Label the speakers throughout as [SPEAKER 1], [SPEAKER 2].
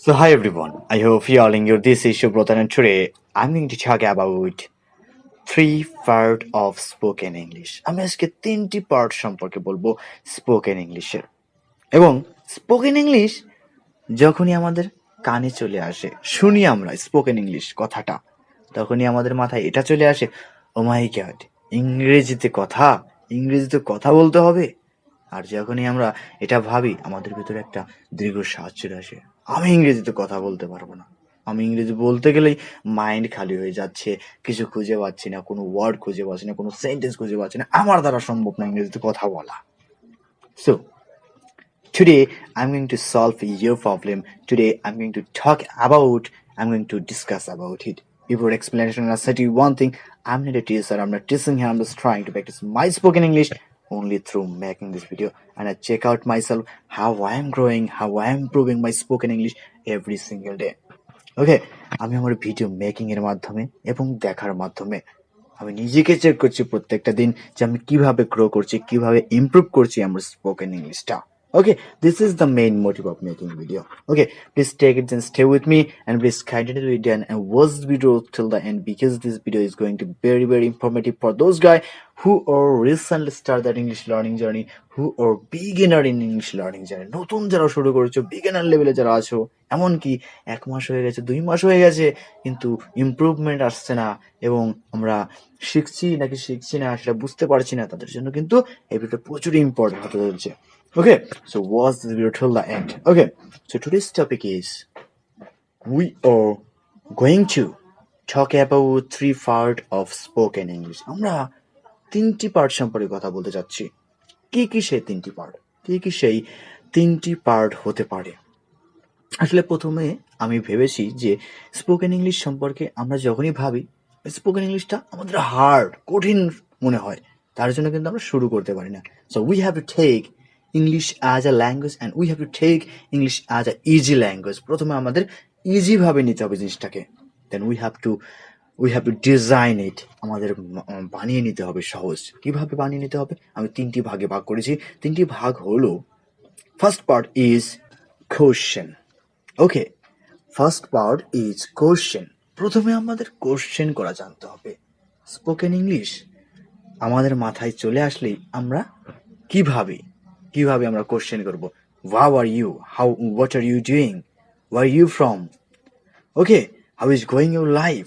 [SPEAKER 1] So hi everyone, I hope you all enjoyed this issue brother and today I'm going to talk about three part of spoken English. আমি আজকে তিনটি part সম্পর্কে বলবো spoken ইংলিশের এবং spoken English যখনই আমাদের কানে চলে আসে শুনি আমরা স্পোকেন ইংলিশ কথাটা তখনই আমাদের মাথায় এটা চলে আসে ও মাই গড ইংরেজিতে কথা বলতে হবে। আর যখনই আমরা এটা ভাবি আমাদের ভিতরে একটা দীর্ঘশ্বাস চলে আসে, আমি ইংরেজিতে কথা বলতে পারবো না, আমি ইংরেজি বলতে গেলেই মাইন্ড খালি হয়ে যাচ্ছে, কিছু খুঁজে পাচ্ছি না, কোনো ওয়ার্ড খুঁজে পাচ্ছি না, কোনো সেন্টেন্স খুঁজে পাচ্ছি না, আমার দ্বারা সম্ভব না ইংরেজিতে কথা বলা। So today I'm going to solve your problem. Today I'm going to discuss about it. Before explanation, I'll say to you one thing. I'm not a teacher, I'm not teaching here, I'm just trying to practice my spoken English only through making this video. And I check out myself, how I am growing, how I am improving my spoken English every single day. ওকে, আমি আমার video making এর মাধ্যমে এবং দেখার মাধ্যমে আমি নিজেকে check করছি প্রত্যেকটা দিন যে আমি কিভাবে গ্রো করছি, কিভাবে ইমপ্রুভ করছি আমার স্পোকেন ইংলিশটা। Okay, this is the main motive of making video. Okay, please take it and stay with me and please continue to it and watch the video till the end because this video is going to be very informative for those guys who are recently start that English learning journey, who are beginner in English learning journey. নতুন যারা শুরু করেছো, beginner লেভেলে যারা আছো, এমনকি 1 মাস হয়ে গেছে, 2 মাস হয়ে গেছে কিন্তু ইমপ্রুভমেন্ট আসছে না এবং আমরা শিখছি না সেটা বুঝতে পারছি না, তাদের জন্য কিন্তু এই ভিডিওটা প্রচুর ইম্পর্টেন্ট হতে চলছে। Okay, so watch this video till the end. Okay, so today's topic is we are going to talk about three part of spoken English. আমরা তিনটি পার্ট সম্পর্কে কথা বলতে যাচ্ছি। কি সেই তিনটি পার্ট হতে পারে? আসলে প্রথমে আমি ভেবেছি যে স্পোকেন ইংলিশ সম্পর্কে আমরা যখনই ভাবি স্পোকেন ইংলিশটা আমাদের কঠিন মনে হয়, তার জন্য কিন্তু আমরা শুরু করতে পারি না। So we have to take English as a language and we have to take English as a easy language. প্রথমে আমাদের ইজি ভাবে নিতে হবে জিনিসটাকে, then we have to design it, আমাদের বানিয়ে নিতে হবে সহজ। কিভাবে বানিয়ে নিতে হবে আমি তিনটি ভাগে ভাগ করেছি। তিনটি ভাগ হলো, first part is question. Okay, first part is question. প্রথমে আমাদের কোশ্চেন করা জানতে হবে। স্পোকেন ইংলিশ আমাদের মাথায় চলে আসলেই আমরা কিভাবে আমরা কোশ্চেন করব। How are you, what are you doing, where you from, okay, how is going your life.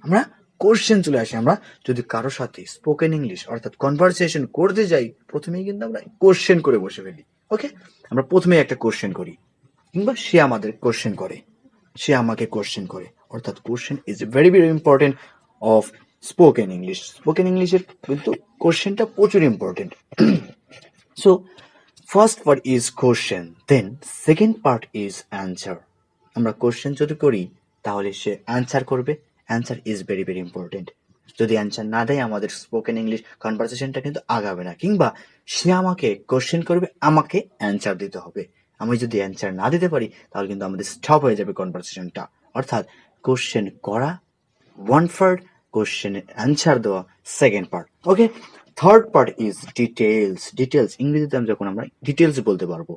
[SPEAKER 1] আমরা কোশ্চেন চলে আসে। আমরা যদি কারোর সাথে স্পোকেন ইংলিশ অর্থাৎ কনভারসেশন করতে যাই, প্রথমেই কিন্তু আমরা কোশ্চেন করে বসে ফেলি। ওকে, আমরা প্রথমেই একটা কোশ্চেন করি কিংবা সে আমাদের কোশ্চেন করে, সে আমাকে কোশ্চেন করে, অর্থাৎ question is very important of spoken English. Spoken ইংলিশের কিন্তু কোশ্চেনটা প্রচুর important. So first part is question, then second part is answer. আমরা কোশ্চেন যদি করি তাহলে সে অ্যান্সার করবে, অ্যান্সার ইজ ভেরি ইম্পর্টেন্ট। যদি অ্যান্সার না দেয় আমাদের স্পোকেন ইংলিশ কনভারসেশনটা কিন্তু আগাবে না, কিংবা সে আমাকে কোশ্চেন করবে, আমাকে অ্যান্সার দিতে হবে। আমি যদি অ্যান্সার না দিতে পারি তাহলে কিন্তু আমাদের স্টপ হয়ে যাবে কনভারসেশনটা। অর্থাৎ কোশ্চেন করা ওয়ান পার্ট, কোশ্চেন অ্যান্সার দেওয়া second part. Okay, third part is details. ইংরেজিতে যখন আমরা ডিটেলস বলতে পারবো,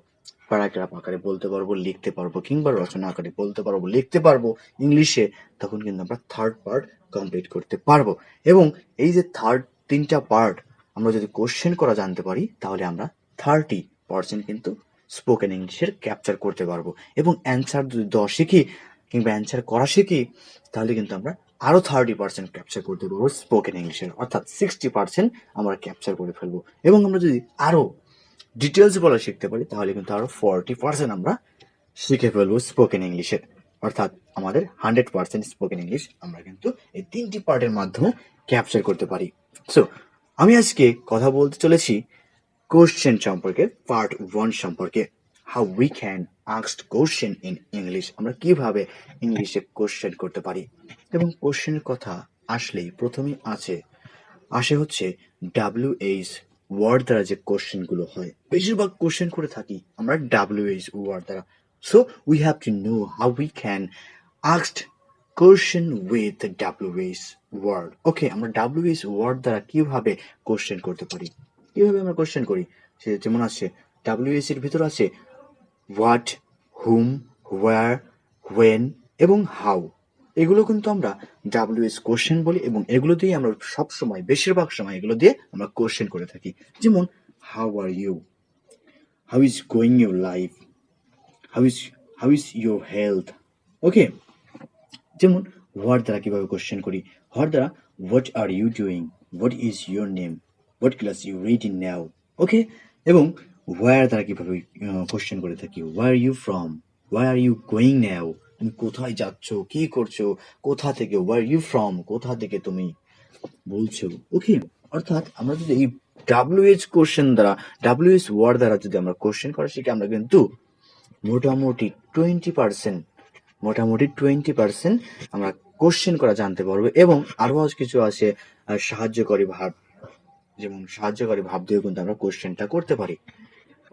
[SPEAKER 1] প্যারাগ্রাফ আকারে বলতে পারবো, লিখতে পারবো, কিংবা রচনা আকারে বলতে পারবো, লিখতে পারবো ইংলিশে, তখন কিন্তু আমরা থার্ড পার্ট কমপ্লিট করতে পারবো। এবং এই যে তিনটা পার্ট আমরা যদি কোশ্চেন করা জানতে পারি তাহলে আমরা 30% কিন্তু স্পোকেন ইংলিশের ক্যাপচার করতে পারবো। এবং অ্যান্সার যদি দেওয়া শিখি কিংবা অ্যান্সার করা শিখি তাহলে কিন্তু আমরা আরো 30% ক্যাপচার করতে পারবো স্পোকেন ইংলিশের, অর্থাৎ 60% আমরা ক্যাপচার করে ফেলবো। এবং আমরা যদি আরো ডিটেলস বলা শিখতে পারি তাহলে কিন্তু আরো 40% আমরা শিখে ফেলবো স্পোকেন ইংলিশের, অর্থাৎ আমাদের 100% স্পোকেন ইংলিশ আমরা কিন্তু এই তিনটি পার্টের মাধ্যমে ক্যাপচার করতে পারি। সো আমি আজকে কথা বলতে চলেছি কোশ্চেন সম্পর্কে, পার্ট 1 সম্পর্কে, how we can ask question in English. আমরা কিভাবে ইংলিশে কোশ্চেন করতে পারি। এবং কোশ্চেনের কথা আসলেই প্রথমেই আসে হচ্ছে WH ওয়ার্ড দ্বারা যে কোশ্চেন গুলো হয়, বেশিরভাগ কোশ্চেন করে থাকি আমরা WH ওয়ার্ড দ্বারা। So we have to know how we can ask question with WH word. Okay, আমরা WH ওয়ার্ড দ্বারা কিভাবে কোশ্চেন করতে পারি, কিভাবে আমরা কোশ্চেন করি। যেমন আছে WH এর ভিতর আছে হোয়াট, হুম, হোয়ার, when এবং how, এগুলো কিন্তু আমরা WH কোশ্চেন বলি এবং এগুলো দিয়ে আমরা সবসময় বেশিরভাগ সময় এগুলো দিয়ে আমরা কোশ্চেন করে থাকি। যেমন how are you, how is going your life, how is your health. Okay, যেমন হোয়াট দ্বারা কিভাবে কোশ্চেন করি, হোয়াট দ্বারা what are you doing, what is your name, what class you read in now. Okay, এবং where দ্বারা কিভাবে question করে থাকি, where you from, where are you going now, তুমি কোথায় যাচ্ছ, কি করছো, কোথা থেকে, হোয়ার ইউ ফ্রম, কোথা থেকে তুমি বলছো। ওকে, অর্থাৎ আমরা যদি এই WH কোশ্চেন দ্বারা, WH ওয়ার্ড দ্বারা যদি আমরা কোশ্চেন করা শিখি, আমরা কিন্তু মোটামুটি 20% আমরা কোশ্চেন করা জানতে পারবো। এবং আরো কিছু আছে সাহায্যকারী ভাব, যেমন সাহায্যকারী ভাব দিয়েও কিন্তু আমরা কোশ্চেনটা করতে পারি।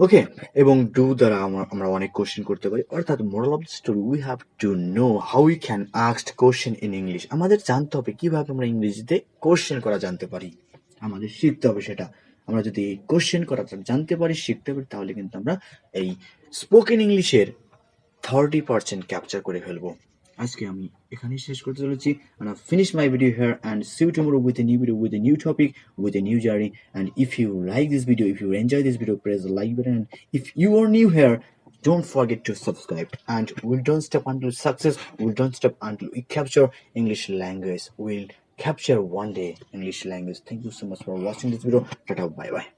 [SPEAKER 1] ওকে, এবং ডু দ্বারা আমরা অনেক কোশ্চেন করতে পারি। অর্থাৎ moral of the story, we have to know how we can ask question in English. আমাদের জানতে হবে কিভাবে আমরা ইংরেজিতে কোশ্চেন করা জানতে পারি, আমাদের শিখতে হবে সেটা। আমরা যদি কোশ্চেন করাটা জানতে পারি, শিখতে পারি, তাহলে কিন্তু আমরা এই স্পোকেন ইংলিশের 30% ক্যাপচার করে ফেলবো। আজকে আমি এখানেই শেষ করতে চলেছি। and I finish my video here and see you tomorrow with a new video, with a new topic, with a new journey. And if you like this video, if you enjoy this video, press the like button. And if you are new here, don't forget to subscribe. And we'll don't stop until success, we'll don't stop until we capture English language. We'll capture one day English language. Thank you so much for watching this video. Tata, bye bye.